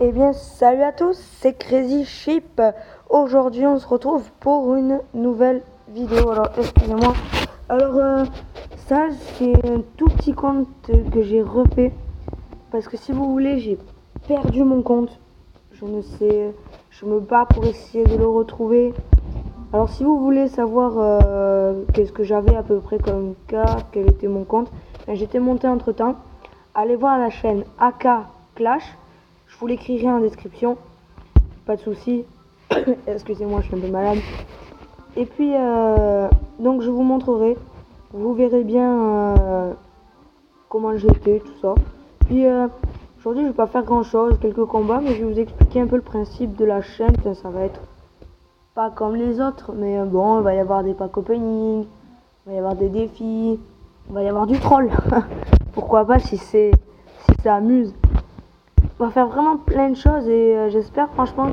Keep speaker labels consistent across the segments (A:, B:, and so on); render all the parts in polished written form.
A: Eh bien, salut à tous, c'est Crazy Sheep. Aujourd'hui, on se retrouve pour une nouvelle vidéo. Alors, excusez-moi. Alors, ça, c'est un tout petit compte que j'ai refait. Parce que si vous voulez, j'ai perdu mon compte. Je me bats pour essayer de le retrouver. Alors, si vous voulez savoir qu'est-ce que j'avais à peu près comme cas, quel était mon compte, j'étais monté entre temps. Allez voir la chaîne AK Clash. Je vous l'écrirai en description, pas de souci. Excusez-moi, je suis un peu malade. Et puis, donc je vous montrerai. Vous verrez bien comment j'étais, tout ça. Puis aujourd'hui, je vais pas faire grand chose, quelques combats, mais je vais vous expliquer un peu le principe de la chaîne. Enfin, ça va être pas comme les autres, mais bon, il va y avoir des pack opening, il va y avoir des défis, il va y avoir du troll. Pourquoi pas si ça amuse. On va faire vraiment plein de choses et j'espère franchement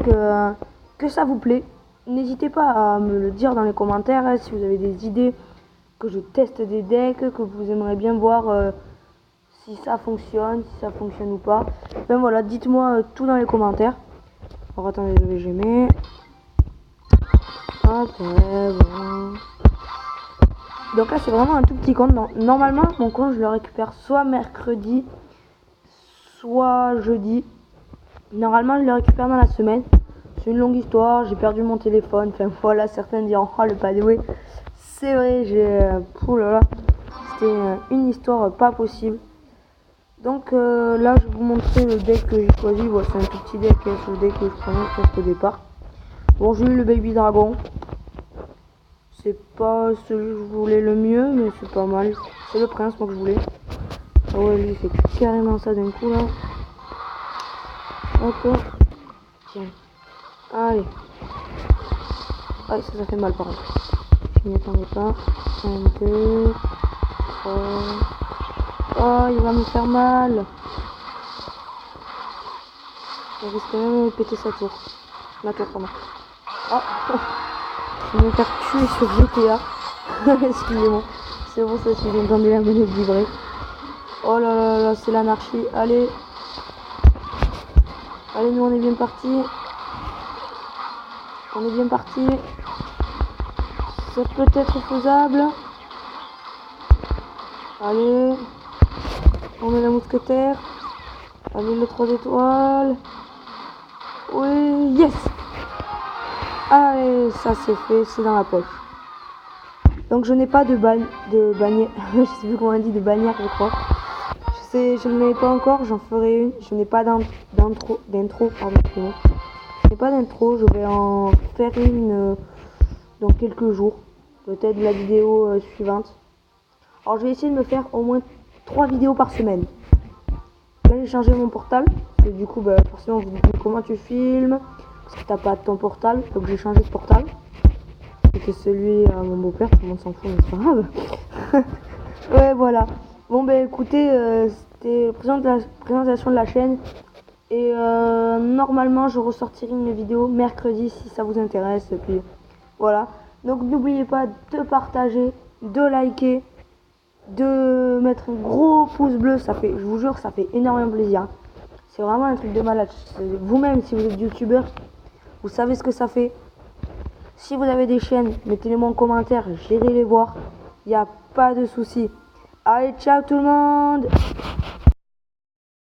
A: que ça vous plaît. N'hésitez pas à me le dire dans les commentaires si vous avez des idées, que je teste des decks, que vous aimeriez bien voir si ça fonctionne ou pas. Ben voilà, dites-moi tout dans les commentaires. Alors attendez, je mets. Hop, ouais, bon. Donc là c'est vraiment un tout petit compte. Normalement mon compte je le récupère soit mercredi, soit jeudi. Normalement je le récupère dans la semaine. C'est une longue histoire, j'ai perdu mon téléphone. Enfin voilà, certains diront oh le padoué. C'est vrai, c'était une histoire pas possible. Donc là je vais vous montrer le deck que j'ai choisi. Voilà, c'est un tout petit deck, c'est le deck que je prenais presque au départ. Bon, j'ai eu le Baby Dragon. C'est pas celui que je voulais le mieux, mais c'est pas mal. C'est le prince moi que je voulais. Ah ouais, lui il fait carrément ça d'un coup là. Hop, tiens. Allez. Ouais, ça fait mal par contre. Je m'y attendais pas. 1, 2, 3. Oh, il va me faire mal. Il risque quand même de péter sa tour. La tour, pardon. Oh, je vais me faire tuer sur GTA. Excusez-moi. C'est bon, ça, si vous entendez la manette vibrer. Oh là là là, c'est l'anarchie. Allez. Allez, nous on est bien parti. On est bien parti. C'est peut-être faisable. Allez. On met la mousquetaire. Allez, le 3 étoiles. Oui, yes. Allez, ça c'est fait, c'est dans la poche. Donc je n'ai pas de bannière. Je sais plus comment on dit, de bannière je crois. Je ne l'ai pas encore, j'en ferai une. Je n'ai pas d'intro, pardon, excusez-moi. Je n'ai pas d'intro, je vais en faire une dans quelques jours. Peut-être la vidéo suivante. Alors je vais essayer de me faire au moins 3 vidéos par semaine. Là j'ai changé mon portable. Parce que du coup forcément vous dites comment tu filmes. Parce que t'as pas ton portable. Donc j'ai changé de portable. C'était celui à mon beau-père, tout le monde s'en fout mais c'est pas grave. Ouais voilà. Bon écoutez, c'était la présentation de la chaîne. Et normalement je ressortirai une vidéo mercredi si ça vous intéresse. Et puis voilà. Donc n'oubliez pas de partager, de liker, de mettre un gros pouce bleu. Ça fait, je vous jure, ça fait énormément plaisir. C'est vraiment un truc de malade. Vous-même si vous êtes youtubeur, vous savez ce que ça fait. Si vous avez des chaînes, mettez-les-moi en commentaire, j'irai les voir. Il n'y a pas de souci. Allez, ciao tout le monde!